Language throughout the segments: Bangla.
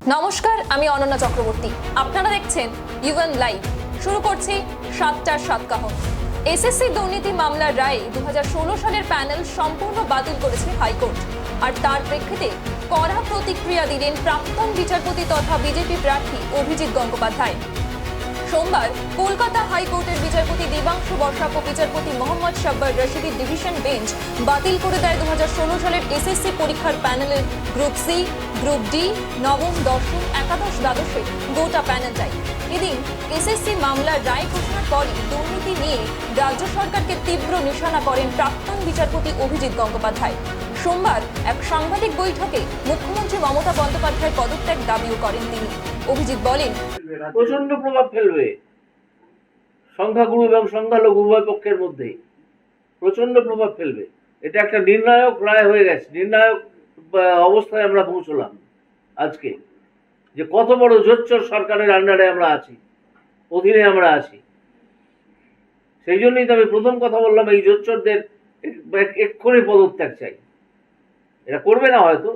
নমস্কার, আমি অনন্যা চক্রবর্তী। আপনারা দেখছেন ইউএন লাইভ। শুরু করছি 7টার 7 কাহন। এসএসসি দুর্নীতি মামলার রায়ে 2016 সালের প্যানেল সম্পূর্ণ বাতিল করেছে হাইকোর্ট। আর তার প্রেক্ষিতে কড়া প্রতিক্রিয়া দিলেন প্রাক্তন বিচারপতি তথা বিজেপি প্রার্থী অভিজিৎ গঙ্গোপাধ্যায়। সোমবার কলকাতা হাইকোর্টের বিচারপতি দেবাংশু বসাক ও বিচারপতি মোহাম্মদ শাব্বার রশিদির ডিভিশন বেঞ্চ বাতিল করে দেয় 2016 সালের এসএসসি পরীক্ষার প্যানেলের গ্রুপ সি, গ্রুপ ডি, নবম, দশম, একাদশ, দ্বাদশে গোটা প্যানেলটাই। এদিন এসএসসি মামলার রায় ঘোষণার পরই দুর্নীতি নিয়ে রাজ্য সরকারকে তীব্র নিশানা করেন প্রাক্তন বিচারপতি অভিজিৎ গঙ্গোপাধ্যায়। সোমবার এক সাংবাদিক বৈঠকে মুখ্যমন্ত্রী মমতা বন্দ্যোপাধ্যায়ের পদত্যাগ দাবিও করেন তিনি। অভিজিৎ বলেন, প্রচন্ড প্রভাব ফেলবে সংখ্যাগুরু এবং সংখ্যালঘু উভয় পক্ষের মধ্যে, প্রচন্ড প্রভাব ফেলবে। এটা একটা নির্ণায়ক রায় হয়ে গেছে, নির্ণায়ক অবস্থায় আমরা পৌঁছলাম আজকে, যে কত বড় জোচ্চোর সরকারের আন্ডারে আমরা আছি, অধীনে আমরা আছি। সেই জন্যই তো আমি প্রথম কথা বললাম, এই জোচ্চোরদের এক্ষুনি পদত্যাগ চাই। এটা করবে না হয়তো,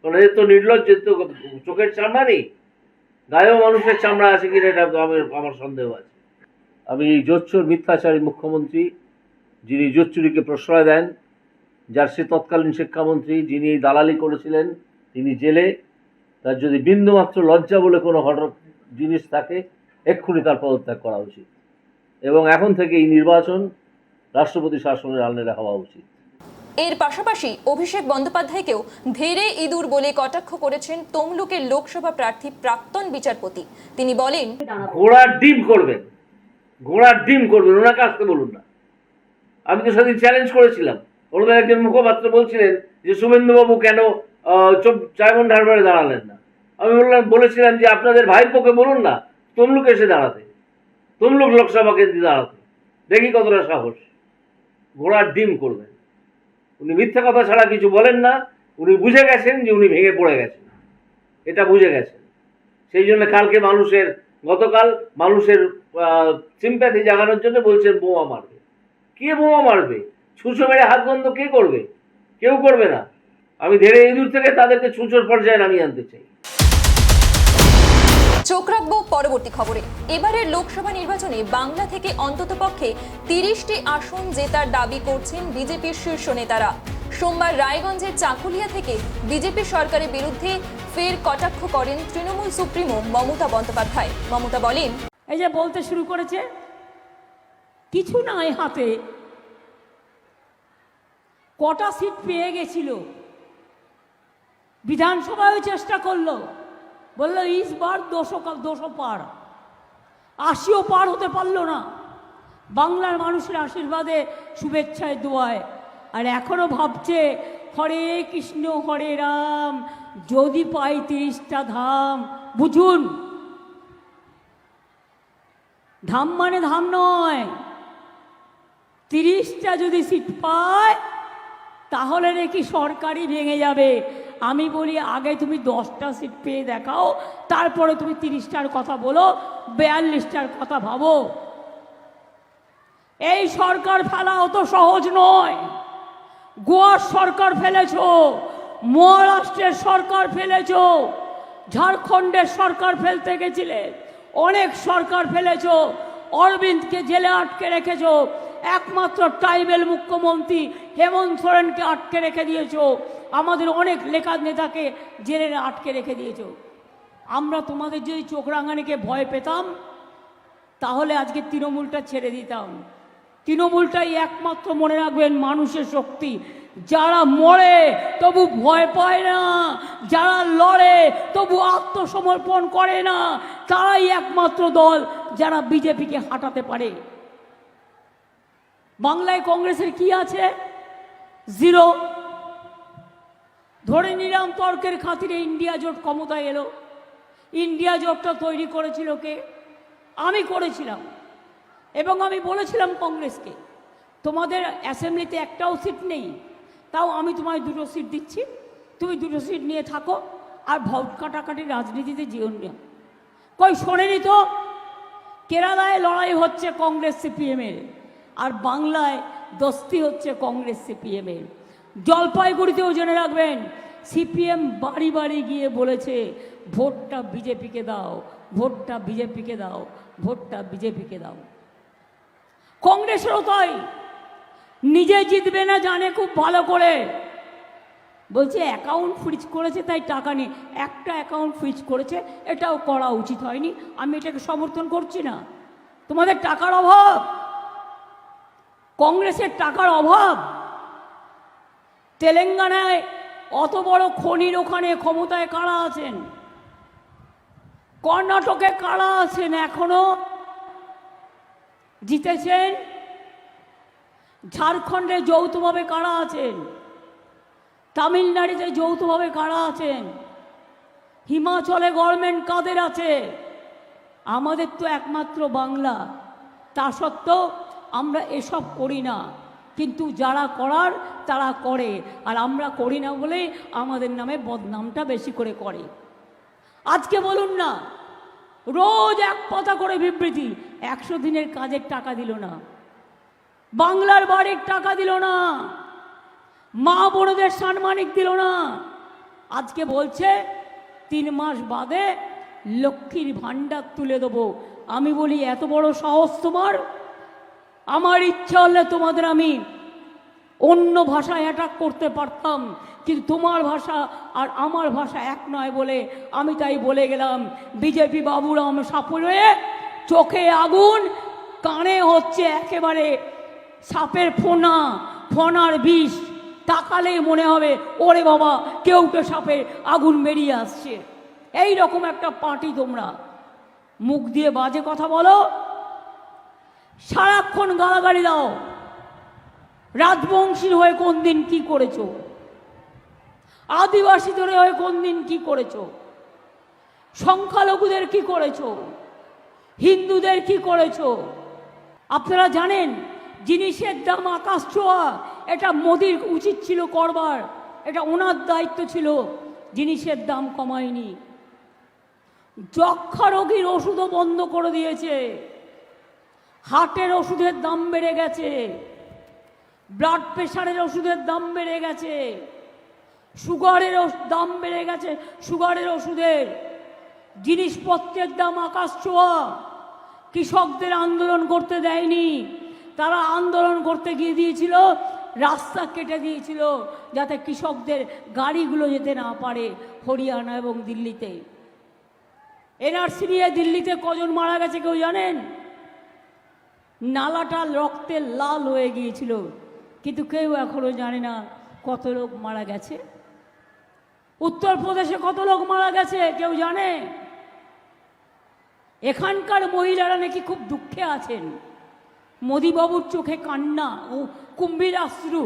কারণ এদের তো নির্লজ্জের তো চোখের চামড়া নেই, গায়েও মানুষের চামড়া আছে কিনা এটা আমার সন্দেহ আছে। আমি এই জোচ্চোর মিথ্যাচারী মুখ্যমন্ত্রী, যিনি জোচ্চুরিকে প্রশ্রয় দেন, যার সে তৎকালীন শিক্ষামন্ত্রী, যিনি এই দালালি করেছিলেন, তিনি জেলে। তার যদি বিন্দুমাত্র লজ্জা বলে কোনো জিনিস থাকে, এক্ষুনি তার পদত্যাগ করা উচিত এবং এখন থেকে এই নির্বাচন রাষ্ট্রপতি শাসনের আন্ডারে হওয়া উচিত। এর পাশাপাশি অভিষেক বন্দ্যোপাধ্যায়কেও ধীরে ইঁদুর বলে কটাক্ষ করেছেন তমলুকের লোকসভা প্রার্থী প্রাক্তন বিচারপতি। তিনি বলেন, ঘোড়ার ডিম করবেন, ঘোড়ার ডিম করবেন, ওনাকে আসতে বলুন না। আমি তো সেদিন চ্যালেঞ্জ করেছিলাম, ওনাদের একজন মুখপাত্র বলছিলেন যে শুভেন্দুবাবু কেন ডায়মন্ড হারবারে দাঁড়ালেন না। আমি বলেছিলাম যে আপনাদের ভাইপোকে বলুন না তমলুকে এসে দাঁড়াতে, তমলুক লোকসভা কেন্দ্রে দাঁড়াতে, দেখি কতটা সাহস। ঘোড়ার ডিম করবেন। উনি মিথ্যা কথা ছাড়া কিছু বলেন না। উনি বুঝে গেছেন যে উনি ভেঙে পড়ে গেছেন, এটা বুঝে গেছেন। সেই জন্য কালকে গতকাল মানুষের সিম্প্যাথি জাগানোর জন্য বলছেন বোমা মারবে। কে বোমা মারবে? ছুঁচো মেরে হাত বন্ধ কে করবে? কেউ করবে না। আমি ধীরে ইঁদুর থেকে তাদেরকে ছুঁচোর পর্যায়ে নামিয়ে আনতে চাই। চোখ রাখবো পরবর্তী খবরে। এবারের লোকসভা নির্বাচনে বাংলা থেকে অন্ততপক্ষে 30টি আসন জেতার দাবি করছেন বিজেপির শীর্ষ নেতারা। সোমবার রায়গঞ্জের চাকুলিয়া থেকে বিজেপি সরকারের বিরুদ্ধে ফের কটাক্ষ করেন তৃণমূল সুপ্রিমো মমতা বন্দ্যোপাধ্যায়। মমতা বলেন, এই যে বলতে শুরু করেছে কিছু নাই হাতে, কটা সিট পেয়ে গেছিল, বিধানসভায় চেষ্টা করলো, বললো ইসবার 200 পার, 80ও পার হতে পারলো না। বাংলার মানুষের আশীর্বাদে, শুভেচ্ছায়, দোয়ায়। আর এখনো ভাবছে হরে কৃষ্ণ হরে রাম, যদি পাই 30টা ধাম। বুঝুন, ধাম মানে ধাম নয়, 30টা যদি সিট পায় তাহলে নাকি সরকারই ভেঙে যাবে। আমি বলি আগে তুমি 10টা সিট পেয়ে দেখাও, তারপরে তুমি 30টার কথা বলো, 42টার কথা ভাবো। এই সরকার ফেলা অত সহজ নয়। গোয়ার সরকার ফেলেছ, মহারাষ্ট্রের সরকার ফেলেছ, ঝাড়খণ্ডের সরকার ফেলতে গেছিলে, অনেক সরকার ফেলেছ, অরবিন্দকে জেলে আটকে রেখেছ, একমাত্র ট্রাইবেল মুখ্যমন্ত্রী হেমন্ত সোরেনকে আটকে রেখে দিয়েছ, আমাদের অনেক নেতাকে জেলে আটকে রেখে দিয়েছ। আমরা তোমাদের যদি চোখ রাঙানিকে ভয় পেতাম তাহলে আজকে তৃণমূলটা ছেড়ে দিতাম। তৃণমূলটাই একমাত্র, মনে রাখবেন, মানুষের শক্তি। যারা মরে তবু ভয় পায় না, যারা লড়ে তবু আত্মসমর্পণ করে না, তারাই একমাত্র দল যারা বিজেপিকে হাঁটাতে পারে। বাংলায় কংগ্রেসের কি আছে? জিরো। ধরে নিলাম তর্কের খাতিরে ইন্ডিয়া জোট ক্ষমতায় এলো। ইন্ডিয়া জোটটা তৈরি করেছিল কে? আমি করেছিলাম। এবং আমি বলেছিলাম কংগ্রেসকে, তোমাদের অ্যাসেম্বলিতে একটাও সিট নেই, তাও আমি তোমায় 2টো সিট দিচ্ছি, তুমি 2টো সিট নিয়ে থাকো, আর ভোট কাটাকাটি রাজনীতিতে যেও না। কই শোনেনি তো? কেরালায় লড়াই হচ্ছে কংগ্রেস সিপিএমের, আর বাংলায় দস্তি হচ্ছে কংগ্রেস সিপিএমের। জলপাইগুড়িতেও জেনে রাখবেন সিপিএম বাড়ি বাড়ি গিয়ে বলেছে ভোটটা বিজেপিকে দাও, ভোটটা বিজেপিকে দাও, ভোটটা বিজেপিকে দাও। কংগ্রেসেরও তাই, নিজে জিতবে না জানে খুব ভালো করে, বলছে অ্যাকাউন্ট ফ্রিজ করেছে তাই টাকা নেই। একটা অ্যাকাউন্ট ফ্রিজ করেছে, এটাও করা উচিত হয়নি, আমি এটাকে সমর্থন করছি না। তোমাদের টাকার অভাব, কংগ্রেসের টাকার অভাব। তেলেঙ্গানায় অত বড় খনির ওখানে ক্ষমতায় কারা আছেন? কর্ণাটকে কারা আছেন এখনো জিতেছেন? ঝাড়খণ্ডে যৌথভাবে কারা আছেন? তামিলনাড়ুতে যৌথভাবে কারা আছেন? হিমাচলে গভর্নমেন্ট কাদের আছে? আমাদের তো একমাত্র বাংলা। তা সত্ত্বেও আমরা এসব করি না, কিন্তু যারা করার তারা করে, আর আমরা করি না বলেই আমাদের নামে বদনামটা বেশি করে করে। আজকে বলুন না, রোজ এক কথা করে বিবৃতি, 100 দিনের কাজের টাকা দিল না, বাংলার বাড়ির টাকা দিল না, মা বোনদের সাম্মানিক দিল না। আজকে বলছে 3 মাস বাদে লক্ষ্মীর ভাণ্ডার তুলে দেবো। আমি বলি এত বড় সাহস তোমার? আমার ইচ্ছা হলে তোমাদের আমি অন্য ভাষায় অ্যাটাক করতে পারতাম, কিন্তু তোমার ভাষা আর আমার ভাষা এক নয় বলে আমি তাই বলে গেলাম। বিজেপি বাবুরাম সাপুরে চোখে আগুন, কানে হচ্ছে একেবারে সাপের ফোনা, ফোনার বিষ। তাকালেই মনে হবে ওরে বাবা, কেউ তো সাপের আগুন বেরিয়ে আসছে। এই রকম একটা পার্টি তোমরা। মুখ দিয়ে বাজে কথা বলো, সারাক্ষণ গালাগালি দাও। রাজবংশীর হয়ে কোন দিন কি করেছো? আদিবাসীদের হয়ে কোন দিন কি করেছো? সংখ্যালঘুদের কি করেছো? হিন্দুদের কি করেছো? আপনারা জানেন জিনিসের দাম আকাশ ছোঁয়া। এটা মোদির উচিত ছিল করবার, এটা ওনার দায়িত্ব ছিল, জিনিসের দাম কমায়নি। যক্ষা রোগীর ওষুধও বন্ধ করে দিয়েছে, হার্টের ওষুধের দাম বেড়ে গেছে, ব্লাড প্রেশারের ওষুধের দাম বেড়ে গেছে, সুগারের দাম বেড়ে গেছে, সুগারের ওষুধের, জিনিসপত্রের দাম আকাশ ছোঁয়া। কৃষকদের আন্দোলন করতে দেয়নি, তারা আন্দোলন করতে গিয়ে দিয়েছিল, রাস্তা কেটে দিয়েছিল যাতে কৃষকদের গাড়িগুলো যেতে না পারে হরিয়ানা এবং দিল্লিতে। এনআরসি নিয়ে দিল্লিতে কজন মারা গেছে কেউ জানেন? নালাটা রক্তে লাল হয়ে গিয়েছিল, কিন্তু কেউ এখনো জানে না কত লোক মারা গেছে। উত্তরপ্রদেশে কত লোক মারা গেছে কেউ জানে? এখানকার মহিলারা নাকি খুব দুঃখে আছেন। মোদিবাবুর চোখে কান্না ও কুম্ভীর আশ্রু,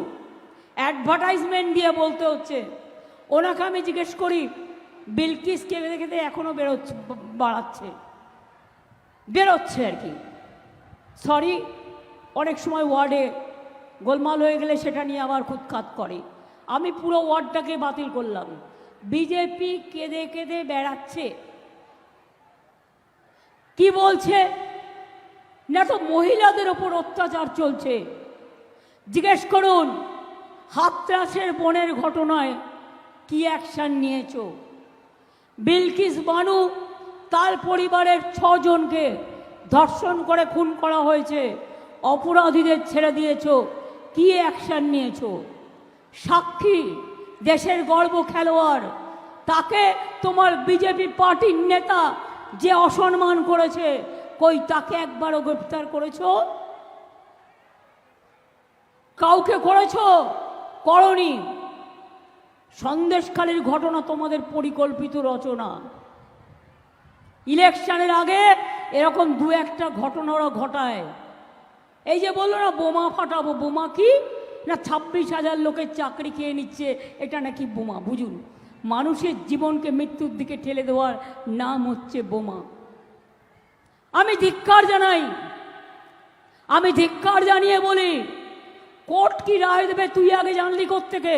অ্যাডভার্টাইজমেন্ট দিয়ে বলতে হচ্ছে। ওনাকে আমি জিজ্ঞেস করি, বিলকিস কেঁদে কেঁদে এখনো বেরোচ্ছে আর কি। সরি, অনেক সময় ওয়ার্ডে গোলমাল হয়ে গেলে সেটা নিয়ে আবার খুঁতখাত করে। আমি পুরো ওয়ার্ডটাকে বাতিল করলাম। বিজেপি কেঁদে কেঁদে বেড়াচ্ছে। কি বলছে না, তো মহিলাদের ওপর অত্যাচার চলছে। জিজ্ঞেস করুন হাতরাসের বোনের ঘটনায় কি অ্যাকশন নিয়েছ? বিলকিস বানু তার পরিবারের 6 জনকে ধর্ষণ করে খুন করা হয়েছে, অপরাধীদের ছেড়ে দিয়েছ, কি অ্যাকশন নিয়েছ? সাক্ষী দেশের গর্ব খেলোয়াড়, তাকে তোমার বিজেপি পার্টির নেতা যে অসম্মান করেছে, কই তাকে একবারও গ্রেফতার করেছো? কাউকে করেছো? করনি। সন্দেশখালীর ঘটনা তোমাদের পরিকল্পিত রচনা। ইলেকশনের আগে এরকম 2-1টা ঘটনা ওরা ঘটায়। এই যে বললো না বোমা ফাটাবো, বোমা কি না 26,000 লোকের চাকরি খেয়ে নিচ্ছে, এটা নাকি বোমা। বুঝুন, মানুষের জীবনকে মৃত্যুর দিকে ঠেলে দেওয়ার নাম হচ্ছে বোমা। আমি ধিক্কার জানাই, আমি ধিক্কার জানিয়ে বলি, কোর্ট কি রায় দেবে তুই আগে জানলি কোত্থেকে?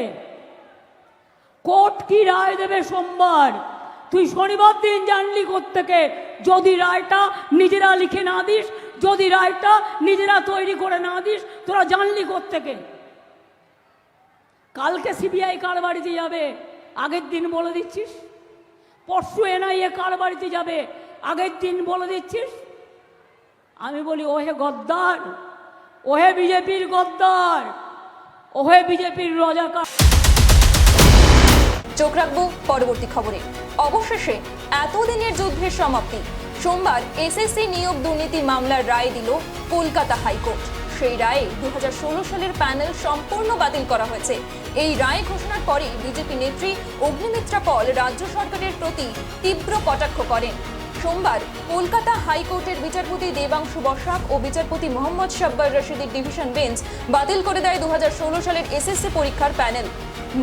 কোর্ট কি রায় দেবে সোমবার, তুই শনিবার দিন জানলি কোত্থেকে? যদি রায়টা নিজেরা লিখে না দিস, যদি রায়টা নিজেরা তৈরি করে না দিস, তোরা জানলি কোত্থেকে? কালকে সিবিআই কার বাড়িতে যাবে আগের দিন বলে দিচ্ছিস। পরশু এনআইএ কার বাড়িতে যাবে আগের দিন বলে দিচ্ছিস। আমি বলি ওহে গদ্দার, ওহে বিজেপির গদ্দার, ওহে বিজেপির রাজাকার। চোখ রাখবো পরবর্তী খবরে। অবশেষে এতদিনের যুদ্ধের সমাপ্তি। সোমবার এসএসসি নিয়োগ দুর্নীতি মামলার রায় দিল কলকাতা হাইকোর্ট। সেই রায়ে 2016 সালের প্যানেল সম্পূর্ণ বাতিল করা হয়েছে। এই রায় ঘোষণার পরে বিজেপি নেত্রী অগ্নিমিত্রা পল রাজ্য সরকারের প্রতি তীব্র কটাক্ষ করেন। সোমবার কলকাতা হাইকোর্টের বিচারপতি দেবাংশু বসাক ও বিচারপতি মোহাম্মদ শাব্বার রশিদের ডিভিশন বেঞ্চ বাতিল করে দেয় 2016 সালের এসএসসি পরীক্ষার প্যানেল।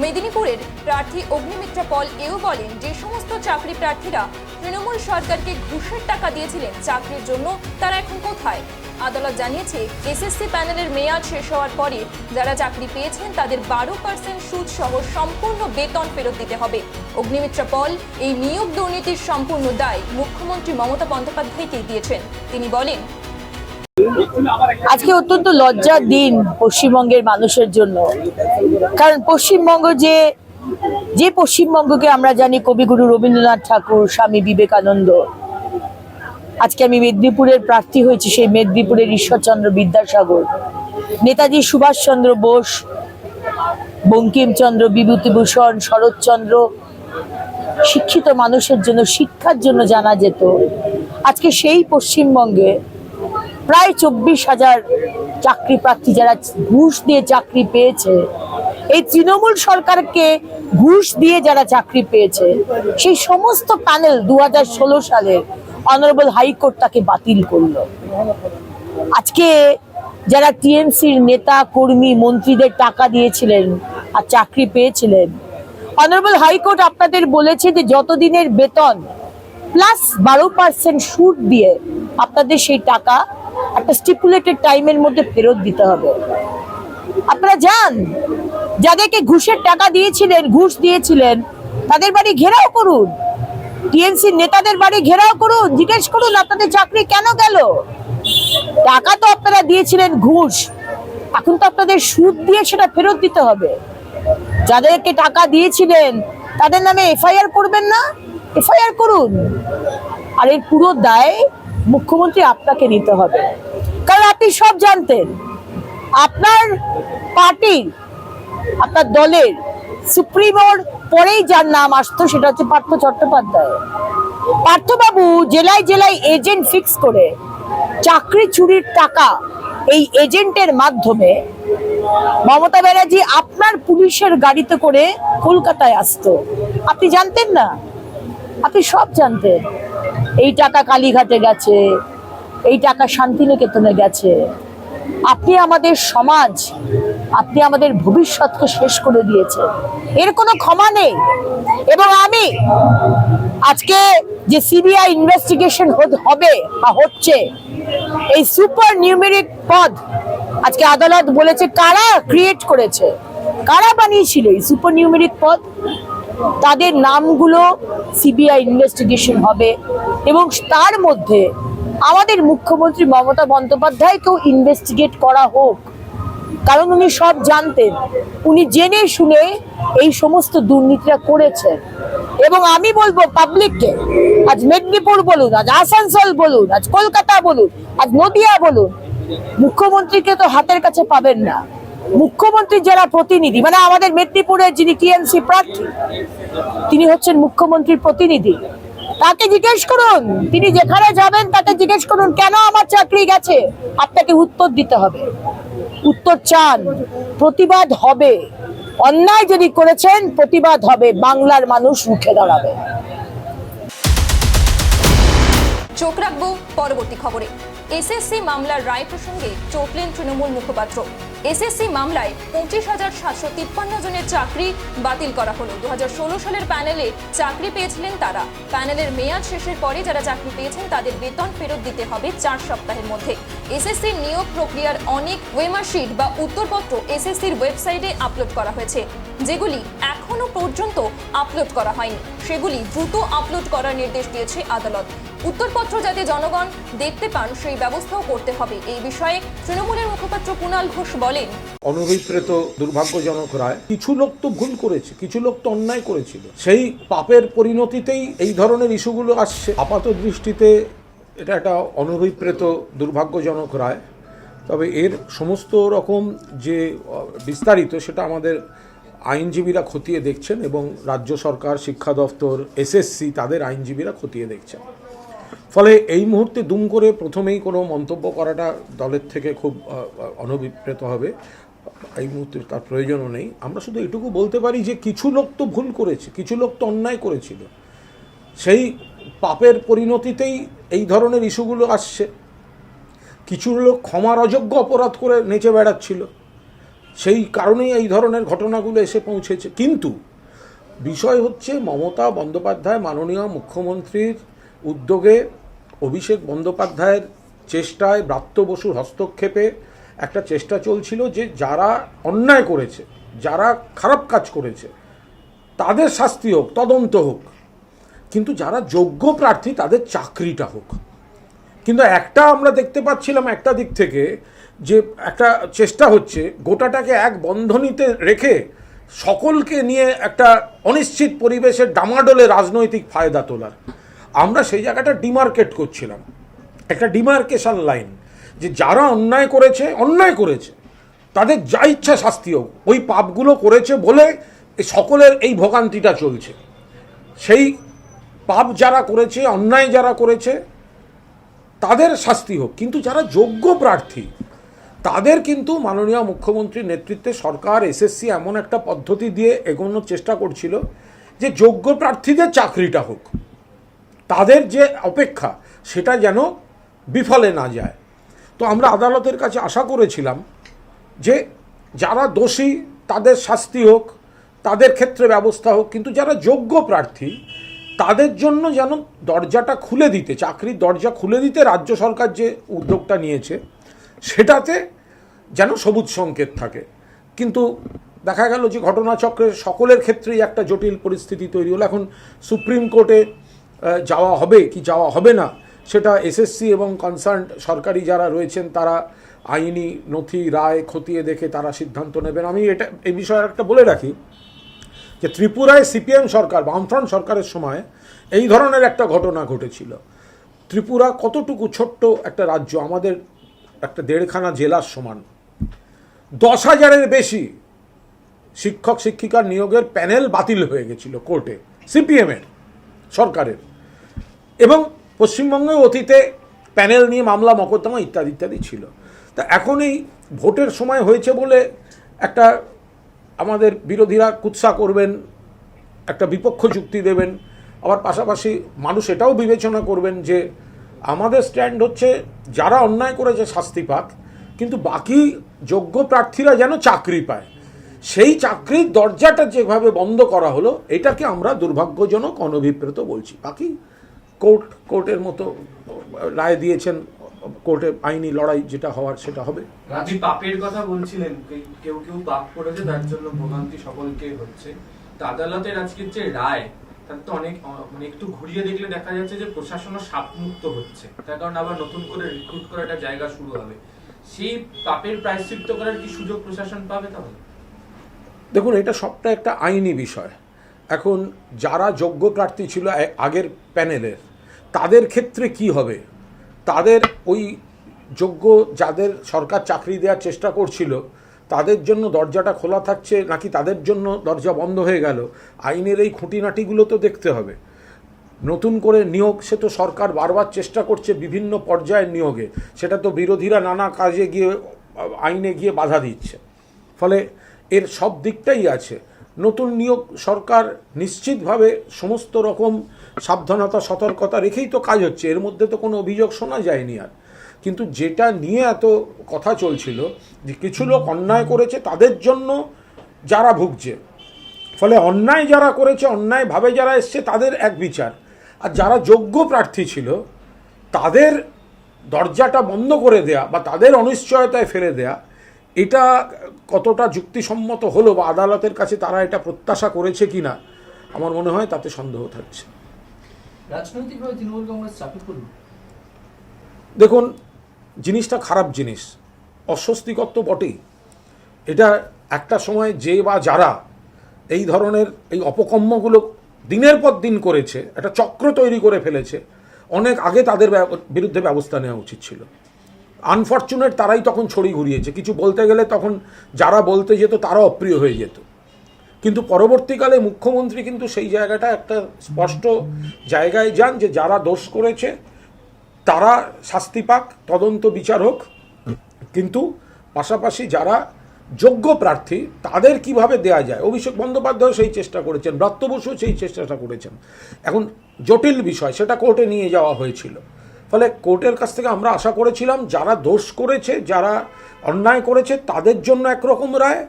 মেদিনীপুরের প্রার্থী অগ্নিমিত্রা পল এও বলেন, যে সমস্ত চাকরি প্রার্থীরা তৃণমূল সরকারকে ঘুষের টাকা দিয়েছিলেন চাকরির জন্য, তারা এখন কোথায়? আদালত জানিয়েছে, এসএসসি প্যানেলের মেয়াদ শেষ হওয়ার পরে যারা চাকরি পেয়েছেন তাদের 12% সুদ সহ সম্পূর্ণ বেতন ফেরত দিতে হবে। অগ্নিমিত্রা পল এই নিয়োগ দুর্নীতির সম্পূর্ণ দায় মুখ্যমন্ত্রী মমতা বন্দ্যোপাধ্যায়কে দিয়েছেন। তিনি বলেন, আজকে অত্যন্ত লজ্জার দিন পশ্চিমবঙ্গের মানুষের জন্য। কারণ পশ্চিমবঙ্গ যে পশ্চিমবঙ্গকে আমরা জানি কবিগুরু রবীন্দ্রনাথ ঠাকুর, স্বামী বিবেকানন্দ। আজকে আমি মেদিনীপুরের প্রার্থী হয়েছি, সেই মেদিনীপুরের ঈশ্বরচন্দ্র বিদ্যাসাগর, নেতাজি সুভাষচন্দ্র বোস, বঙ্কিমচন্দ্র, বিভূতিভূষণ, শরৎচন্দ্র, শিক্ষিত মানুষের জন্য, শিক্ষার জন্য জানা যেত। আজকে সেই পশ্চিমবঙ্গে প্রায় 24,000 চাকরি প্রার্থী যারা ঘুষ দিয়ে চাকরি পেয়েছে, এই তৃণমূল সরকারকে ঘুষ দিয়ে যারা চাকরি পেয়েছে, সেই সমস্ত প্যানেল 2016 সালে অনারেবল হাইকোর্ট তাকে বাতিল করলো। আজকে যারা টিএমসির নেতা কর্মী মন্ত্রীদের টাকা দিয়েছিলেন আর চাকরি পেয়েছিলেন, অনারেবল হাইকোর্ট আপনাদের বলেছে যে যতদিনের বেতন প্লাস 12% সুদ দিয়ে আপনাদের সেই টাকা একটা স্টিপুলেটেড টাইমের মধ্যে ফেরত দিতে হবে। আপনারা যান, যাদেরকে ঘুষের টাকা দিয়েছিলেন, ঘুষ দিয়েছিলেন, তাদের বাড়ি ঘেরাও করুন, টিএমসি নেতাদের বাড়ি ঘেরাও করুন, জিজ্ঞেস করুন আপনাদের চাকরি কেন গেল। টাকা তো আপনারা দিয়েছিলেন ঘুষ, এখন তো আপনাদের সুদ দিয়ে সেটা ফেরত দিতে হবে। যাদেরকে টাকা দিয়েছিলেন তাদের নামে এফআইআর করবেন না? এফআইআর করুন। আর এর পুরো দায় মুখ্যমন্ত্রী আপনাকে নিতে হবে, কারণ আপনি সব জানতেন। আপনার পার্টির, আপনার দলের সুপ্রিমোর পরেই যার নাম আসতো সেটা হচ্ছে পার্থ চট্টোপাধ্যায়। পার্থবাবু জেলায় জেলায় এজেন্ট ফিক্স করে চাকরি চুরির টাকা এই এজেন্টের মাধ্যমে মমতা ব্যানার্জি আপনার পুলিশের গাড়িতে করে কলকাতায় আসতো। আপনি জানতেন না? আপনি সব জানতেন। এই টাকা কালীঘাটে গেছে, এই টাকা শান্তিনিকেতনে গেছে। আপনি আমাদের সমাজ, আপনি আমাদের ভবিষ্যৎকে শেষ করে দিয়েছেন। এর কোনো ক্ষমা নেই। এবং আমি আজকে যে সিবিআই ইনভেস্টিগেশন হবে বা হচ্ছে, এই সুপার নিউমেরিক পদ আজকে আদালত বলেছে কারা ক্রিয়েট করেছে, কারা বানিয়েছিল এই সুপার নিউমেরিক পদ, তাদের নামগুলো সিবিআই ইনভেস্টিগেশন হবে। এবং তার মধ্যে আমাদের মুখ্যমন্ত্রী মমতা বন্দ্যোপাধ্যায়কেও ইনভেস্টিগেট করা হোক, কারণ উনি সব জানতেন। উনি জেনে শুনে এই সমস্ত দুর্নীতিটা করেছেন। এবং আমি বলবো পাবলিককে, আজ মেদিনীপুর বলুন, আজ আসানসোল বলুন, আজ কলকাতা বলুন, আজ নদিয়া বলুন, মুখ্যমন্ত্রীকে তো হাতের কাছে পাবেন না। মুখ্যমন্ত্রী যারা প্রতিনিধি, মানে আমাদের মেদিনীপুরের যিনি টিএমসি প্রার্থী, তিনি হচ্ছেন মুখ্যমন্ত্রীর প্রতিনিধি। তাকে জিজ্ঞেস করুন, তিনি যেখানে যাবেন তাকে জিজ্ঞেস করুন কেন আমার চাকরি গেছে। আপনাকে উত্তর দিতে হবে, উত্তর চান, প্রতিবাদ হবে। অন্যায় যদি করেছেন প্রতিবাদ হবে, বাংলার মানুষ রুখে দাঁড়াবে। চোখ রাখবো পরবর্তী খবরে। এসএসসি মামলার রায় প্রসঙ্গে চটলেন তৃণমূল মুখপাত্র। এসএসসি মামলায় 25,753 জনের চাকরি বাতিল করা হলো। 2016 সালের প্যানেলে চাকরি পেয়েছিলেন তারা। প্যানেলের মেয়াদ শেষের পরে যারা চাকরি পেয়েছেন তাদের বেতন ফেরত দিতে হবে 4 সপ্তাহের মধ্যে। এসএসসির নিয়োগ প্রক্রিয়ার অনেক ওয়েমারশিট বা উত্তরপত্র এসএসসির ওয়েবসাইটে আপলোড করা হয়েছে, যেগুলি এখনো পর্যন্ত আপলোড করা হয়নি। সেগুলি দ্রুত আপলোড করার নির্দেশ দিয়েছে আদালত। উত্তরপত্র যাতে জনগণ দেখতে পান সেই ব্যবস্থাও করতে হবে। এই বিষয়ে তৃণমূলের মুখপাত্র কুণাল ঘোষ বলেন, অনভিপ্রেত দুর্ভাগ্যজনক রায়। কিছু লোক তো ভুল করেছে, কিছু লোক তো অন্যায় করেছিল, সেই পাপের পরিণতিতেই এই ধরনের ইস্যুগুলো আসছে। আপাত দৃষ্টিতে এটা একটা অনভিপ্রেত দুর্ভাগ্যজনক রায়, তবে এর সমস্ত রকম যে বিস্তারিত সেটা আমাদের আইনজীবীরা খতিয়ে দেখছেন এবং রাজ্য সরকার, শিক্ষা দপ্তর, এসএসসি তাদের আইনজীবীরা খতিয়ে দেখছেন। ফলে এই মুহূর্তে দুম করে প্রথমেই কোনো মন্তব্য করাটা দলের থেকে খুব অনভিপ্রেত হবে, এই মুহূর্তে তার প্রয়োজনও নেই। আমরা শুধু এটুকু বলতে পারি যে কিছু লোক তো ভুল করেছে, কিছু লোক তো অন্যায় করেছিল, সেই পাপের পরিণতিতেই এই ধরনের ইস্যুগুলো আসছে। কিছু লোক ক্ষমার অযোগ্য অপরাধ করে নেচে বেড়াচ্ছিল, সেই কারণেই এই ধরনের ঘটনাগুলো এসে পৌঁছেছে। কিন্তু বিষয় হচ্ছে মমতা বন্দ্যোপাধ্যায় মাননীয় মুখ্যমন্ত্রীর উদ্যোগে, অভিষেক বন্দ্যোপাধ্যায়ের চেষ্টায়, ব্রাত্য বসুর হস্তক্ষেপে একটা চেষ্টা চলছিল যে যারা অন্যায় করেছে, যারা খারাপ কাজ করেছে তাদের শাস্তি হোক, তদন্ত হোক, কিন্তু যারা যোগ্য প্রার্থী তাদের চাকরিটা হোক। কিন্তু একটা আমরা দেখতে পাচ্ছিলাম একটা দিক থেকে যে একটা চেষ্টা হচ্ছে গোটাটাকে এক বন্ধনীতে রেখে সকলকে নিয়ে একটা অনিশ্চিত পরিবেশের ডামাডোলে রাজনৈতিক ফায়দা তোলার। আমরা সেই জায়গাটা ডিমার্কেট করছিলাম, একটা ডিমার্কেশন লাইন, যে যারা অন্যায় করেছে তাদের যা ইচ্ছা শাস্তি হোক, ওই পাপগুলো করেছে বলে সকলের এই ভোগান্তিটা চলছে। সেই পাপ যারা করেছে, অন্যায় যারা করেছে তাদের শাস্তি হোক, কিন্তু যারা যোগ্য প্রার্থী তাদের কিন্তু মাননীয় মুখ্যমন্ত্রীর নেতৃত্বে সরকার, এসএসসি এমন একটা পদ্ধতি দিয়ে এগোনোর চেষ্টা করছিল যে যোগ্য প্রার্থীদের চাকরিটা হোক, তাদের যে অপেক্ষা সেটা যেন বিফলে না যায়। তো আমরা আদালতের কাছে আশা করেছিলাম যে যারা দোষী তাদের শাস্তি হোক, তাদের ক্ষেত্রে ব্যবস্থা হোক, কিন্তু যারা যোগ্য প্রার্থী তাদের জন্য যেন দরজাটা খুলে দিতে, চাকরির দরজা খুলে দিতে রাজ্য সরকার যে উদ্যোগটা নিয়েছে সেটাতে যেন সবুজ সংকেত থাকে। কিন্তু দেখা গেল যে ঘটনাচক্রে সকলের ক্ষেত্রেই একটা জটিল পরিস্থিতি তৈরি হলো। এখন সুপ্রিম কোর্টে যাওয়া হবে কি যাওয়া হবে না সেটা এসএসসি এবং কনসার্ন সরকারি যারা রয়েছেন তারা আইনি নথি রায় খতিয়ে দেখে তারা সিদ্ধান্ত নেবেন। আমি এই বিষয়ে একটা বলে রাখি যে ত্রিপুরায় সিপিএম সরকার, বামফ্রন্ট সরকারের সময় এই ধরনের একটা ঘটনা ঘটেছিল। ত্রিপুরা কতটুকু ছোট্ট একটা রাজ্য, আমাদের একটা 1.5খানা জেলার সমান, 10,000-এর বেশি শিক্ষক শিক্ষিকার নিয়োগের প্যানেল বাতিল হয়ে গেছিল কোর্টে, সিপিএমের সরকারের। এবং পশ্চিমবঙ্গে অতীতে প্যানেল নিয়ে মামলা মকদ্দমা ইত্যাদি ইত্যাদি ছিল। তা এখন এই ভোটের সময় হয়েছে বলে একটা আমাদের বিরোধীরা কুৎসা করবেন, একটা বিপক্ষ যুক্তি দেবেন, আবার পাশাপাশি মানুষ এটাও বিবেচনা করবেন যে আমাদের স্ট্যান্ড হচ্ছে যারা অন্যায় করেছে শাস্তি পাক, কিন্তু বাকি যোগ্য প্রার্থীরা যেন চাকরি পায়। সেই চাকরির দরজাটা যেভাবে বন্ধ করা হলো এটাকে আমরা দুর্ভাগ্যজনক, অনভিপ্রেত বলছি। বাকি কোর্টের মতো রায় দিয়েছেন, কোর্টে আইনি লড়াই যেটা হওয়ার সেটা হবে। আপনি পাপের কথা বলছিলেন, কেউ কেউ পাপ করেছে তার জন্য ভোগান্তি সকলকে হচ্ছে। তো আদালতের আজকের যে রায় তার তো অনেক মানে একটু ঘুরিয়ে দেখলে দেখা যাচ্ছে যে প্রশাসনও সাপমুক্ত হচ্ছে, তার কারণ আবার নতুন করে রিক্রুট করার একটা জায়গা শুরু হবে। সেই পাপের প্রায়শ্চিত্ত করার কি সুযোগ প্রশাসন পাবে তাহলে? দেখুন, এটা সবটা একটা আইনি বিষয়। এখন যারা যোগ্য প্রার্থী ছিল আগের প্যানেলের, তাদের ক্ষেত্রে কি হবে? তাদের ওই যোগ্য যাদের সরকার চাকরি দেওয়ার চেষ্টা করছিল তাদের জন্য দরজাটা খোলা থাকছে নাকি তাদের জন্য দরজা বন্ধ হয়ে গেল, আইনের এই খুঁটিনাটিগুলো তো দেখতে হবে। নতুন করে নিয়োগ, সে তো সরকার বারবার চেষ্টা করছে বিভিন্ন পর্যায়ের নিয়োগে, সেটা তো বিরোধীরা নানা কাজে গিয়ে আইনে গিয়ে বাধা দিচ্ছে। ফলে এর সব দিকটাই আছে। নতুন নিয়োগ সরকার নিশ্চিতভাবে সমস্ত রকম সাবধানতা সতর্কতা রেখেই তো কাজ হচ্ছে, এর মধ্যে তো কোনো অভিযোগ শোনা যায়নি আর। কিন্তু যেটা নিয়ে এত কথা চলছিল যে কিছু লোক অন্যায় করেছে তাদের জন্য যারা ভুগছে, ফলে অন্যায় যারা করেছে, অন্যায়ভাবে যারা এসছে তাদের এক বিচার, আর যারা যোগ্য প্রার্থী ছিল তাদের দরজাটা বন্ধ করে দেয়া বা তাদের অনিশ্চয়তায় ফেলে দেয়া, এটা কতটা যুক্তিসম্মত হলো বা আদালতের কাছে তারা এটা প্রত্যাশা করেছে কিনা আমার মনে হয় তাতে সন্দেহ থাকছে। রাজনৈতিকভাবে তৃণমূল কংগ্রেস চাপে পড়ল। দেখুন, জিনিসটা খারাপ জিনিস, অস্বস্তিকর তো বটেই। এটা একটা সময় যে বা যারা এই ধরনের এই অপকর্মগুলো দিনের পর দিন করেছে, একটা চক্র তৈরি করে ফেলেছে, অনেক আগে তাদের বিরুদ্ধে ব্যবস্থা নেওয়া উচিত ছিল। আনফর্চুনেট তারাই তখন ছড়ি ঘুরিয়েছে। কিছু বলতে গেলে তখন যারা বলতে যেত তারা অপ্রিয় হয়ে যেত। কিন্তু পরবর্তীকালে মুখ্যমন্ত্রী কিন্তু সেই জায়গাটা একটা স্পষ্ট জায়গায় যান যে যারা দোষ করেছে তারা শাস্তি পাক, তদন্ত বিচার হোক, কিন্তু পাশাপাশি যারা যোগ্য প্রার্থী তাদের কিভাবে দেয়া যায়। অভিষেক বন্দ্যোপাধ্যায় সেই চেষ্টা করেছেন, ব্রাত্য বসু সেই চেষ্টাটা করেছেন। এখন জটিল বিষয়, সেটা কোর্টে নিয়ে যাওয়া হয়েছিল। ফলে কোর্টের কাছ থেকে আমরা আশা করেছিলাম যারা দোষ করেছে, যারা অন্যায় করেছে তাদের জন্য একরকম রায়,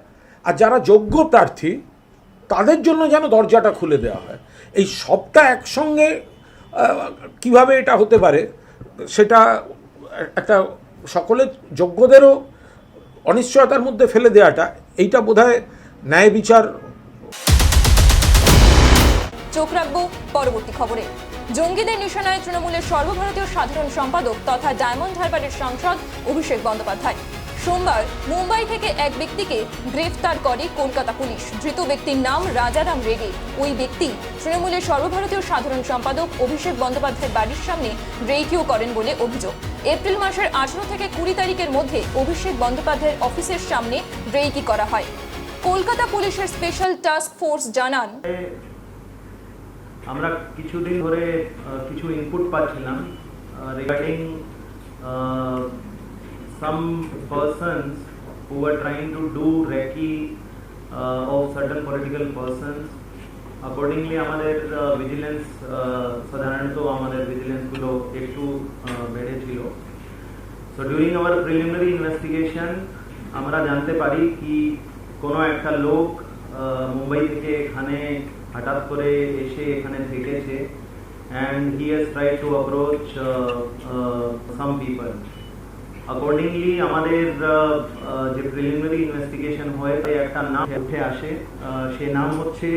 আর যারা যোগ্য প্রার্থী তাদের জন্য যেন দরজাটা খুলে দেওয়া হয়। এই সবটা একসঙ্গে কিভাবে এটা হতে পারে, সেটা একটা সকলের যোগ্যদেরও অনিশ্চয়তার মধ্যে ফেলে দেওয়াটা, এইটা বোধহয় ন্যায় বিচার। চোখ রাখবো পরবর্তী খবরে। জঙ্গিদের নিশানায় তৃণমূলের সর্বভারতীয় সাধারণ সম্পাদক তথা ডায়মন্ড হারবারের সাংসদ অভিষেক বন্দ্যোপাধ্যায়। সোমবার মুম্বাই থেকে এক ব্যক্তিকে গ্রেফতার করে কলকাতা পুলিশ। ধৃত ব্যক্তির নাম রাজারাম রেগে। ওই ব্যক্তি তৃণমূলের সর্বভারতীয় সাধারণ সম্পাদক অভিষেক বন্দ্যোপাধ্যায়ের বাড়ির সামনে রেকিও করেন বলে অভিযোগ। এপ্রিল মাসের 18 থেকে 20 তারিখের মধ্যে অভিষেক বন্দ্যোপাধ্যায়ের অফিসের সামনে রেকি করা হয়। কলকাতা পুলিশের স্পেশাল টাস্ক ফোর্স জানান, আমরা কিছুদিন ধরে কিছু ইনপুট পাচ্ছিলাম regarding some persons who were trying to do recce of certain political persons. Accordingly, আমাদের ভিজিলেন্স সাধারণত আমাদের ভিজিলেন্স গুলো একটু বেড়েছিল। So during our preliminary investigation, আমরা জানতে পারি কি কোনো একটা লোক মুম্বাই থেকে এখানে হঠাৎ করে এসে এখানে থেকেছে, and he has tried to approach some people. Accordingly, আমাদের যে প্রিলিমিনারি ইনভেস্টিগেশন হয় তাই একটা নাম উঠে আসে, সে নাম হচ্ছে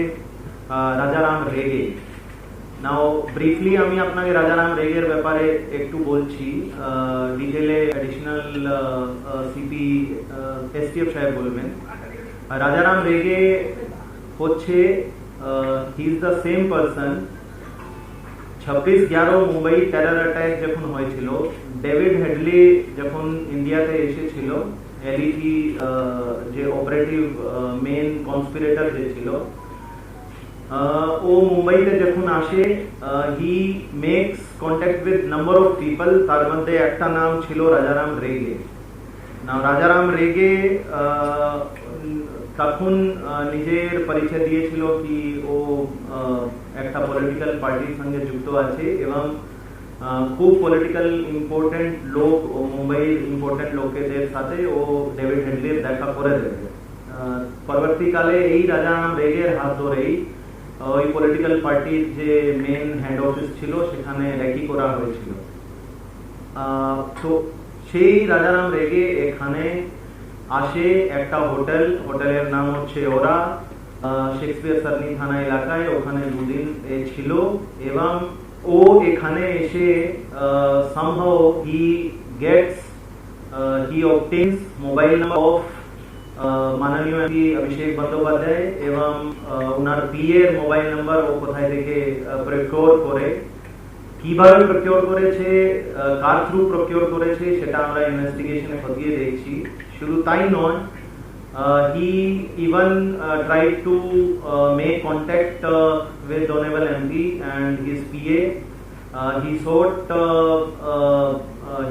রাজারাম রেগে। নাও ব্রিফলি আমি আপনাকে রাজারাম রেগের ব্যাপারে একটু বলছি, ডিটেলে অ্যাডিশনাল সিপি এসটিএফ সাহেব বলবেন। রাজারাম রেগে হচ্ছে he is the same person. 26/11 Mumbai terror attack যখন হয়েছিল, ডেভিড হেডলি যখন ইন্ডিয়াতে এসেছিল, এলইটি যে অপারেটিভ মেন কনস্পিরেটর যে ছিল, ও মুম্বাইতে যখন আসে, he makes contact with number of people, তার মধ্যে একটা নাম ছিল রাজারাম রেগে। রাজারাম রেগে তখন নিজের পরিচয় দিয়েছিল কি ও একটা পলিটিক্যাল পার্টির সঙ্গে যুক্ত আছে এবং খুব পলিটিক্যাল ইম্পর্টেন্ট লোক ও মুম্বাইয়ের ইম্পর্টেন্ট লোকেদের সাথে ও ডেভিড হেডলির দেখা করে দেবে। পরবর্তীকালে এই রাজারাম রেগের হাত ধরেই ওই পলিটিক্যাল পার্টির যে মেন হেড অফিস ছিল সেখানে রেকি করা হয়েছিল। তো সেই রাজারাম রেগে এখানে আসে একটা হোটেলের নাম হচ্ছে ওরা, শেক্সপিয়ার সার্নি থানা এলাকায়, ওখানে 2 দিন ছিল এবং ও এখানে এসে somehow he obtains mobile number of মাননীয় এমপি অভিষেক বন্দ্যোপাধ্যায় এবং ওনার পিএর মোবাইল নাম্বার ও কোথায় থেকে প্রকিউর করে, কিভাবে প্রকিউর করেছে, কার থ্রু প্রকিউর করেছে সেটা আমরা ইনভেস্টিগেশনে খতিয়ে দেখছি। শুধু তাই নয়, he even tried to make contact with Honorable MP and his PA. He showed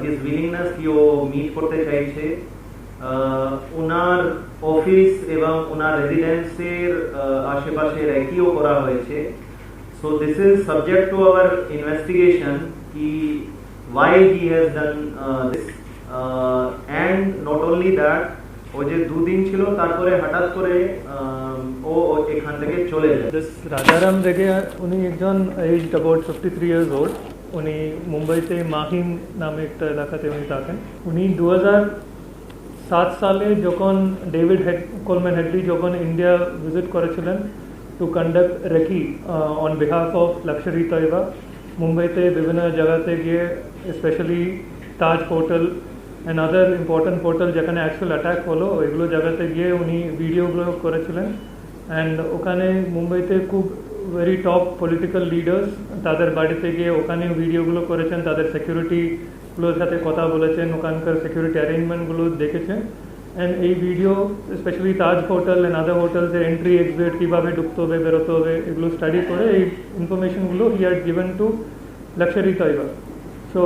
his willingness कि वो meet করতে চাইছে। ওনার অফিস এবং ওনার রেজিডেন্সের আশেপাশে রেকিও করা হয়েছে। So this is subject to our investigation कि why he has done this, and not only that, ও যে 2 দিন ছিল তারপরে হঠাৎ করে ও এখান থেকে চলে যায়। রাজারাম রেগে উনি একজন এজড অ্যাবাউট 53 ইয়ার্স ওল্ড। উনি মুম্বাইতে মাহিম নামে একটা এলাকাতে উনি থাকেন। উনি 2007 সালে যখন ডেভিড কোলম্যান হেডলি যখন ইন্ডিয়া ভিজিট করেছিলেন to conduct recce on behalf of Lashkar Taiba, মুম্বাইতে বিভিন্ন জায়গাতে গিয়ে specially Taj portal and other important portal যেখানে অ্যাকচুয়াল অ্যাটাক হলো ওইগুলো জায়গাতে গিয়ে উনি ভিডিওগুলো করেছিলেন। অ্যান্ড ওখানে মুম্বাইতে খুব ভেরি টপ পলিটিক্যাল লিডার্স তাদের বাড়িতে গিয়ে ওখানে ভিডিওগুলো করেছেন, তাদের সিকিউরিটিগুলোর সাথে কথা বলেছেন, ওখানকার সিকিউরিটি অ্যারেঞ্জমেন্টগুলো দেখেছেন। অ্যান্ড এই video specially Taj hotel and other হোটেলসের এন্ট্রি এক্সিট কীভাবে ঢুকতে হবে বেরোতে হবে এগুলো স্টাডি করে এই ইনফরমেশনগুলো he had given to Lashkar Taiba. So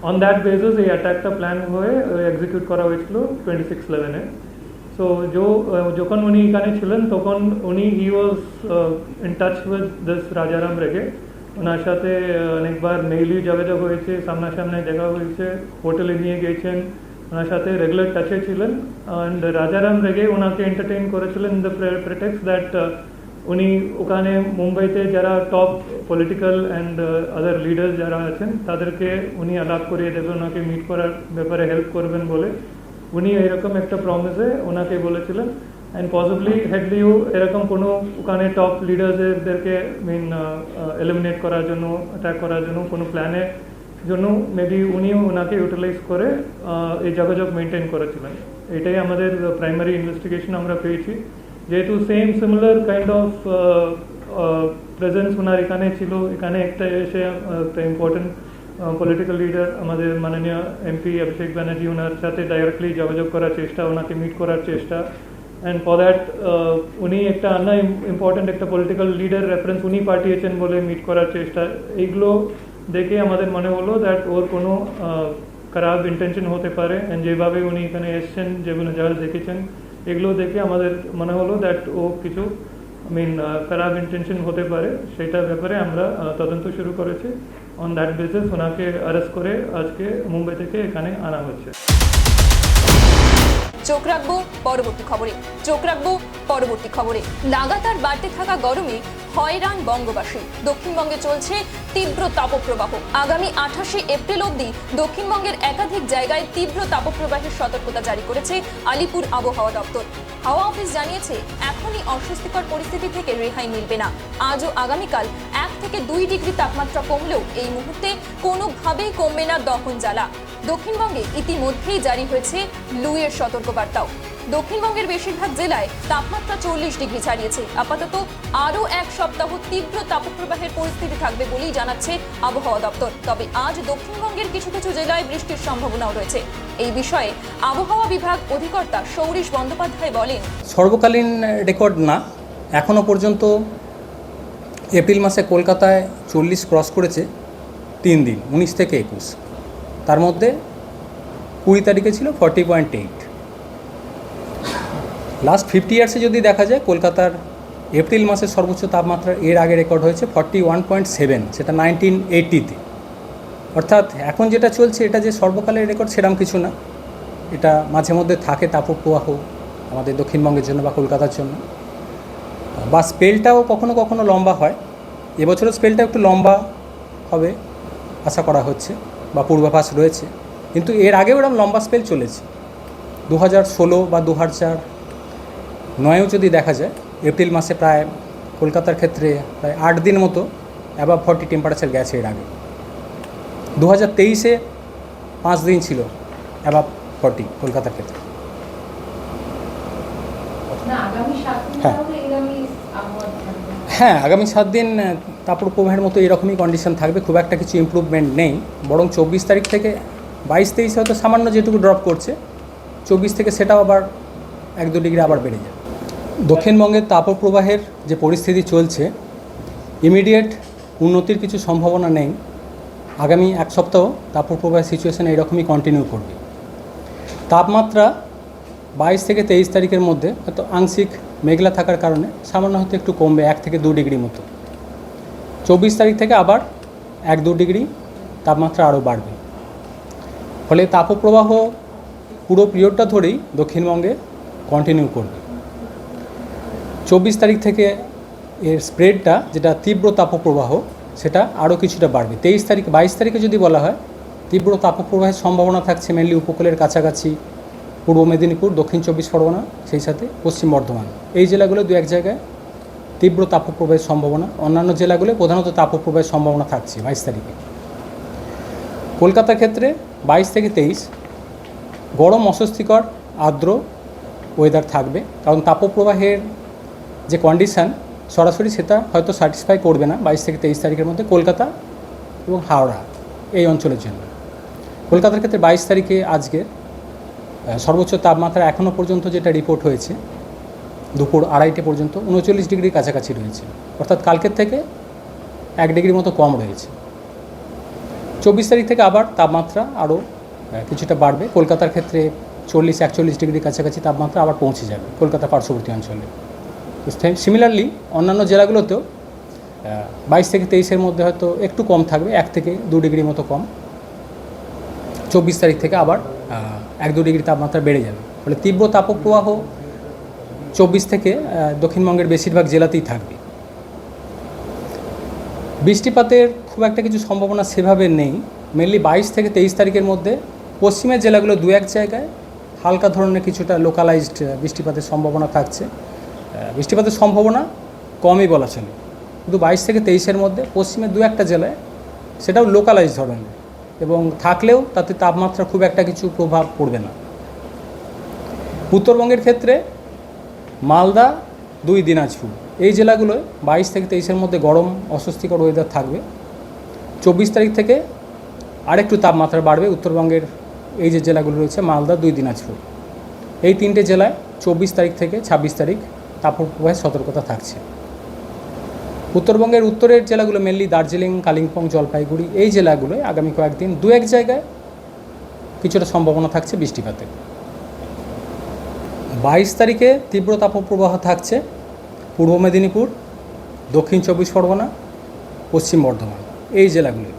on that basis এই অ্যাটাকটা প্ল্যান হয়ে এক্সিকিউট করা হয়েছিল 26/11-এ। সো যখন উনি এখানে ছিলেন তখন উনি he was in touch with this Rajaram Rege, ওনার সাথে অনেকবার মেইলি যোগাযোগ হয়েছে, সামনাসামনি দেখা হয়েছে, হোটেলে নিয়ে গিয়েছেন, ওনার সাথে রেগুলার টাচে ছিলেন। অ্যান্ড রাজারাম রেগে ওনাকে এন্টারটেইন করেছিলেন দ্য প্রেটেক্স দ্যাট উনি ওখানে মুম্বাইতে যারা top political and other leaders যারা আছেন তাদেরকে উনি আলাপ করিয়ে দেবেন, ওনাকে মিট করার ব্যাপারে হেল্প করবেন বলে উনি এরকম একটা প্রমিসে ওনাকে বলেছিলেন। অ্যান্ড পসিবলি হেডলিও এরকম কোনো ওখানে টপ লিডার্সদেরকে এলিমিনেট করার জন্য অ্যাটাক করার জন্য কোনো প্ল্যানের জন্য মেবি উনিও ওনাকে ইউটিলাইজ করে এই যোগাযোগ মেনটেন করেছিলেন। এটাই আমাদের প্রাইমারি ইনভেস্টিগেশন আমরা পেয়েছি। যেহেতু same similar kind of presence ওনার এখানে ছিল, এখানে একটা এসে একটা ইম্পর্টেন্ট পলিটিক্যাল লিডার আমাদের মাননীয় এমপি অভিষেক ব্যানার্জি ওনার সাথে ডাইরেক্টলি যোগাযোগ করার চেষ্টা, ওনাকে মিট করার চেষ্টা। অ্যান্ড ফর দ্যাট উনি একটা অন্য ইম্পর্টেন্ট একটা পলিটিক্যাল লিডার রেফারেন্স উনি পাঠিয়েছেন বলে মিট করার চেষ্টা। এইগুলো দেখে আমাদের মনে হলো দ্যাট ওর কোনো খারাপ ইন্টেনশন হতে পারে। অ্যান্ড যেভাবে উনি এখানে এসছেন, যেগুলো জায়গা দেখেছেন, এগুলো দেখে আমাদের মনে হলো দ্যাট ও কিছু খারাপ ইন্টেনশন হতে পারে, সেটার ব্যাপারে আমরা তদন্ত শুরু করেছি। অন দ্যাট বেসিস ওনাকে অ্যারেস্ট করে আজকে মুম্বাই থেকে এখানে আনা হচ্ছে। চোখ রাখবো পরবর্তী খবরে। লাগাতার বাড়তে থাকা গরমে হয়রান বঙ্গবাসী। দক্ষিণবঙ্গে চলছে তীব্র তাপপ্রবাহ। আগামী 28 এপ্রিল অবধি দক্ষিণবঙ্গের একাধিক জায়গায় তীব্র তাপপ্রবাহের সতর্কতা জারি করেছে আলিপুর আবহাওয়া দপ্তর। হাওয়া অফিস জানিয়েছে এখনই অস্বস্তিকর পরিস্থিতি থেকে রেহাই মিলবে না। আজ ও আগামীকাল 1 থেকে 2 ডিগ্রি তাপমাত্রা কমলেও এই মুহূর্তে কোনোভাবেই কমবে না দহন জ্বালা। দক্ষিণবঙ্গে ইতিমধ্যেই জারি হয়েছে লুয়ের সতর্কবার্তাও। দক্ষিণবঙ্গের বেশিরভাগ জেলায় তাপমাত্রা 40 ডিগ্রি ছাড়িয়েছে। আপাতত আরও 1 সপ্তাহ তীব্র তাপপ্রবাহের পরিস্থিতি থাকবে বলেই জানাচ্ছে আবহাওয়া দপ্তর। তবে আজ দক্ষিণবঙ্গের কিছু কিছু জেলায় বৃষ্টির সম্ভাবনাও রয়েছে। এই বিষয়ে আবহাওয়া বিভাগ অধিকর্তা সৌরিশ বন্দ্যোপাধ্যায় বলেন, সর্বকালীন রেকর্ড না, এখনো পর্যন্ত এপ্রিল মাসে কলকাতায় 40 ক্রস করেছে 3 দিন, 19 থেকে 21। তার মধ্যে 20 তারিখে ছিল 40.8। লাস্ট 50 ইয়ার্সে যদি দেখা যায় কলকাতার এপ্রিল মাসের সর্বোচ্চ তাপমাত্রা এর আগে রেকর্ড হয়েছে 41.7, সেটা 1980-তে। অর্থাৎ এখন যেটা চলছে এটা যে সর্বকালের রেকর্ড সেরকম কিছু না, এটা মাঝে মধ্যে থাকে তাপপ্রবাহ আমাদের দক্ষিণবঙ্গের জন্য বা কলকাতার জন্য, বা স্পেলটাও কখনো কখনো লম্বা হয়। এবছরের স্পেলটা একটু লম্বা হবে আশা করা হচ্ছে বা পূর্বাভাস রয়েছে, কিন্তু এর আগেও এরকম লম্বা স্পেল চলেছে। 2016 বা 2009-এও যদি দেখা যায় এপ্রিল মাসে প্রায় কলকাতার ক্ষেত্রে প্রায় 8 দিন মতো অ্যাবাভ 40 টেম্পারেচার গেছে এর আগে। 2023-এ 5 দিন ছিল অ্যাবাভ 40 কলকাতার ক্ষেত্রে। হ্যাঁ, আগামী 7 দিন তাপপ্রবাহের মতো এরকমই কন্ডিশন থাকবে, খুব একটা কিছু ইমপ্রুভমেন্ট নেই। বরং 24 তারিখ থেকে 22-23 হয়তো সামান্য যেটুকু ড্রপ করছে, 24 থেকে সেটাও আবার 1-2 ডিগ্রি আবার বেড়ে যায়। দক্ষিণবঙ্গের তাপপ্রবাহের যে পরিস্থিতি চলছে, ইমিডিয়েট উন্নতির কিছু সম্ভাবনা নেই। আগামী 1 সপ্তাহ তাপপ্রবাহের সিচুয়েশান এরকমই কন্টিনিউ করবে। তাপমাত্রা 22 থেকে 23 তারিখের মধ্যে হয়তো আংশিক মেঘলা থাকার কারণে সামান্য হয়তো একটু কমবে 1 থেকে 2 ডিগ্রি মতো। 24 তারিখ থেকে আবার 1-2 ডিগ্রি তাপমাত্রা আরও বাড়বে। ফলে তাপপ্রবাহ পুরো পিরিয়ডটা ধরেই দক্ষিণবঙ্গে কন্টিনিউ করবে। 24 তারিখ থেকে এর স্প্রেডটা, যেটা তীব্র তাপপ্রবাহ, সেটা আরও কিছুটা বাড়বে। 22 তারিখে যদি বলা হয়, তীব্র তাপপ্রবাহের সম্ভাবনা থাকছে মেনলি উপকূলের কাছাকাছি পূর্ব মেদিনীপুর, দক্ষিণ 24 পরগনা, সেই সাথে পশ্চিম বর্ধমান, এই জেলাগুলো 2-1 জায়গায় তীব্র তাপপ্রবাহের সম্ভাবনা। অন্যান্য জেলাগুলোয় প্রধানত তাপপ্রবাহের সম্ভাবনা থাকছে 22 তারিখে। কলকাতার ক্ষেত্রে 22 থেকে 23 গরম, অস্বস্তিকর, আর্দ্র ওয়েদার থাকবে, কারণ তাপপ্রবাহের যে কন্ডিশান সরাসরি সেটা হয়তো স্যাটিসফাই করবে না 22 থেকে 23 তারিখের মধ্যে কলকাতা এবং হাওড়া এই অঞ্চলের জন্য। কলকাতার ক্ষেত্রে 22 তারিখে আজকে সর্বোচ্চ তাপমাত্রা এখনও পর্যন্ত যেটা রিপোর্ট হয়েছে দুপুর 2:30 পর্যন্ত 39 ডিগ্রির কাছাকাছি রয়েছে, অর্থাৎ কালকের থেকে 1 ডিগ্রির মতো কম রয়েছে। 24 তারিখ থেকে আবার তাপমাত্রা আরও কিছুটা বাড়বে। কলকাতার ক্ষেত্রে 40-41 ডিগ্রির কাছাকাছি তাপমাত্রা আবার পৌঁছে যাবে কলকাতা পার্শ্ববর্তী অঞ্চলে। সিমিলারলি অন্যান্য জেলাগুলোতেও 22 থেকে 23-এর মধ্যে হয়তো একটু কম থাকবে, 1 থেকে 2 ডিগ্রির মতো কম। 24 তারিখ থেকে আবার 1-2 ডিগ্রি তাপমাত্রা বেড়ে যাবে। ফলে তীব্র তাপপ্রবাহ 24 থেকে দক্ষিণবঙ্গের বেশিরভাগ জেলাতেই থাকবে। বৃষ্টিপাতের খুব একটা কিছু সম্ভাবনা সেভাবে নেই। মেনলি 22 থেকে 23 তারিখের মধ্যে পশ্চিমের জেলাগুলো 2-1 জায়গায় হালকা ধরনের কিছুটা লোকালাইজড বৃষ্টিপাতের সম্ভাবনা থাকছে। বৃষ্টিপাতের সম্ভাবনা কমই বলা চলে, কিন্তু 22 থেকে 23-এর মধ্যে পশ্চিমের 2-1টা জেলায় সেটাও লোকালাইজ ধরনের, এবং থাকলেও তাতে তাপমাত্রা খুব একটা কিছু প্রভাব পড়বে না। উত্তরবঙ্গের ক্ষেত্রে মালদা, 2 দিনাজপুর এই জেলাগুলোয় 22 থেকে 23-এর মধ্যে গরম, অস্বস্তিকর ওয়েদার থাকবে। 24 তারিখ থেকে আরেকটু তাপমাত্রা বাড়বে উত্তরবঙ্গের এই যে জেলাগুলো রয়েছে মালদা, 2 দিনাজপুর এই 3টে জেলায় 24 তারিখ থেকে 26 তারিখ তাপপ্রবাহের সতর্কতা থাকছে। উত্তরবঙ্গের উত্তরের জেলাগুলো মেনলি দার্জিলিং, কালিম্পং, জলপাইগুড়ি এই জেলাগুলোয় আগামী কয়েকদিন 2-1 জায়গায় কিছুটা সম্ভাবনা থাকছে বৃষ্টিপাতের। 22 তারিখে তীব্র তাপপ্রবাহ থাকছে পূর্ব মেদিনীপুর, দক্ষিণ 24 পরগনা, পশ্চিম বর্ধমান এই জেলাগুলোয়।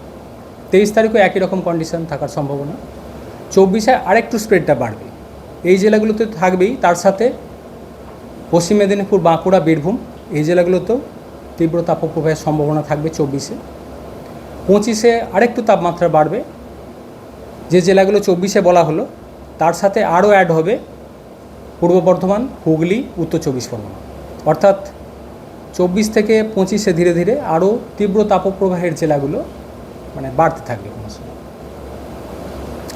23 তারিখও একই রকম কন্ডিশন থাকার সম্ভাবনা। 24-এ আরেকটু স্প্রেডটা বাড়বে, এই জেলাগুলোতে থাকবেই, তার সাথে পশ্চিম মেদিনীপুর, বাঁকুড়া, বীরভূম এই জেলাগুলোতেও তীব্র তাপপ্রবাহের সম্ভাবনা থাকবে 24-এ। 25-এ আরেকটু তাপমাত্রা বাড়বে, যে জেলাগুলো 24-এ বলা হলো তার সাথে আরও অ্যাড হবে পূর্ব বর্ধমান, হুগলি, উত্তর 24 পরগনা। অর্থাৎ 24 থেকে 25-এ ধীরে ধীরে আরও তীব্র তাপপ্রবাহের জেলাগুলো মানে বাড়তে থাকবে ক্রমশ।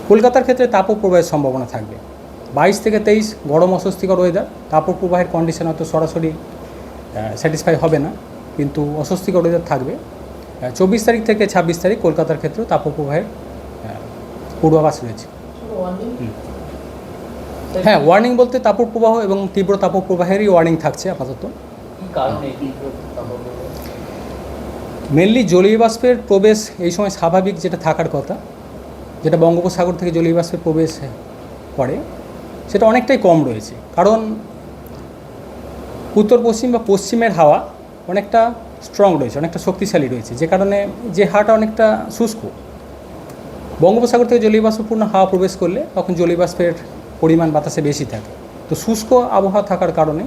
কলকাতার ক্ষেত্রে তাপপ্রবাহের সম্ভাবনা থাকবে 22 থেকে 23 গরম, অস্বস্তিকর ওয়েদার। তাপপ্রবাহের কন্ডিশন হয়তো সরাসরি স্যাটিসফাই হবে না, কিন্তু অস্বস্তিকর ওয়েদার থাকবে। 24 তারিখ থেকে 26 তারিখ কলকাতার ক্ষেত্রেও তাপপ্রবাহের পূর্বাভাস রয়েছে। হ্যাঁ, ওয়ার্নিং বলতে তাপপ্রবাহ এবং তীব্র তাপপ্রবাহেরই ওয়ার্নিং থাকছে আপাতত। মেনলি জলীয় বাষ্পের প্রবেশ এই সময় স্বাভাবিক যেটা থাকার কথা, যেটা বঙ্গোপসাগর থেকে জলীয় বাষ্পের প্রবেশ করে, সেটা অনেকটাই কম রয়েছে। কারণ উত্তর পশ্চিম বা পশ্চিমের হাওয়া অনেকটা স্ট্রং রয়েছে, অনেকটা শক্তিশালী রয়েছে, যে কারণে যে হাওয়াটা অনেকটা শুষ্ক। বঙ্গোপসাগর থেকে জলীয় বাষ্পপূর্ণ হাওয়া প্রবেশ করলে তখন জলীয় বাষ্পের পরিমাণ বাতাসে বেশি থাকে। তো শুষ্ক আবহাওয়া থাকার কারণে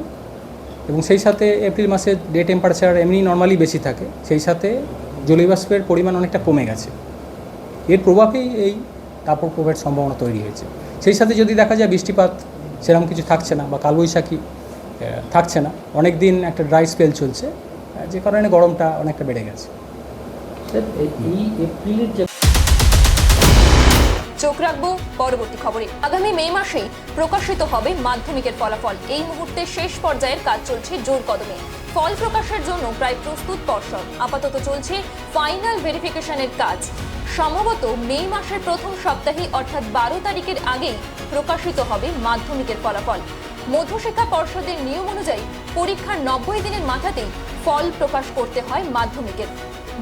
এবং সেই সাথে এপ্রিল মাসে ডে টেম্পারেচার এমনি নর্মালি বেশি থাকে, সেই সাথে জলীয় বাষ্পের পরিমাণ অনেকটা কমে গেছে। এর প্রভাবেই এই তাপপ্রবাহের সম্ভাবনা তৈরি হয়েছে। সেই সাথে যদি দেখা যায় বৃষ্টিপাত সেরকম কিছু থাকছে না বা কালবৈশাখী থাকছে না, অনেক দিন একটা ড্রাই স্পেল চলছে, যে কারণে গরমটা অনেকটা বেড়ে গেছে। চোখ রাখবো পরবর্তী খবরে। আগামী মে মাসেই প্রকাশিত হবে মাধ্যমিকের ফলাফল। এই মুহূর্তে শেষ পর্যায়ের কাজ চলছে জোর কদমে। ফল প্রকাশের জন্য প্রায় প্রস্তুত পর্ষদ। আপাতত চলছে ফাইনাল ভেরিফিকেশনের কাজ। সম্ভবত মে মাসের প্রথম সপ্তাহে অর্থাৎ 12 তারিখের আগেই প্রকাশিত হবে মাধ্যমিকের ফলাফল। মধ্যশিক্ষা পর্ষদের নিয়ম অনুযায়ী পরীক্ষার 90 দিনের মাথাতেই ফল প্রকাশ করতে হয় মাধ্যমিকের।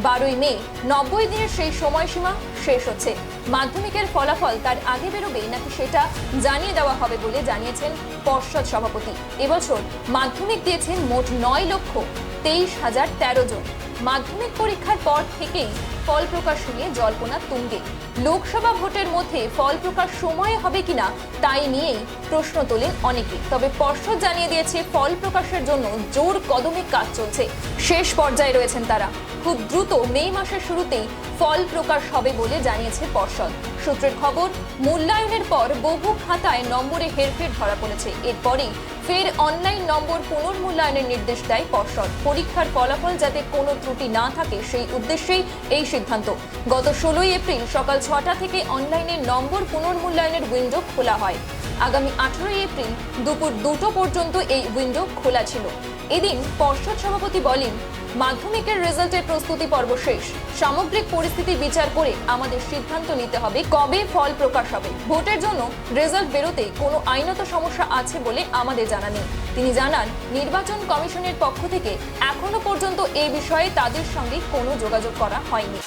12ই মে 90 দিনের সেই সময়সীমা শেষ হচ্ছে। মাধ্যমিকের ফলাফল তার আগে বেরোবে নাকি সেটা জানিয়ে দেওয়া হবে বলে জানিয়েছেন পর্ষদ সভাপতি। এবছর মাধ্যমিক দিয়েছেন মোট 9,23,013 জন। মাধ্যমিক পরীক্ষার পর থেকেই ফল প্রকাশ নিয়ে জল্পনা তুঙ্গে। লোকসভা ভোটের মধ্যে ফল প্রকাশ সময়ে হবে কিনা তাই নিয়েই প্রশ্ন তোলেন অনেকে। তবে পর্ষদ জানিয়ে দিয়েছে ফল প্রকাশের জন্য জোর কদমে কাজ চলছে। শেষ পর্যায়ে রয়েছেন তারা। খুব দ্রুত মে মাসের শুরুতেই ফল প্রকাশ হবে বলে জানিয়েছে পর্ষদ। সূত্রের খবর, মূল্যায়নের পর বহু খাতায় নম্বরে হেরফের ধরা পড়েছে। এরপরেই ফের অনলাইন নম্বর পুনর্মূল্যায়নের নির্দেশ দেয় পর্ষদ। পরীক্ষার ফলাফল যাতে কোনো ত্রুটি না থাকে সেই উদ্দেশ্যেই এই সিদ্ধান্ত। গত 16 এপ্রিল সকাল 6টা থেকে অনলাইনে নম্বর পুনর্মূল্যায়নের উইন্ডো খোলা হয়। আগামী 18 এপ্রিল দুপুর 2টো পর্যন্ত এই উইন্ডো খোলা ছিল। এদিন পর্ষদ সভাপতি বলেন, মাধ্যমিকের রেজাল্টের প্রস্তুতি পর্ব শেষ। সামগ্রিক পরিস্থিতি বিচার করে আমাদের সিদ্ধান্ত নিতে হবে কবে ফল প্রকাশ হবে। ভোটের জন্য রেজাল্ট বেরোতে কোনো আইনত সমস্যা আছে বলে আমাদের জানা নেই। তিনি জানান, নির্বাচন কমিশনের পক্ষ থেকে এখনো পর্যন্ত এ বিষয়ে তাদের সঙ্গে কোনো যোগাযোগ করা হয়নি।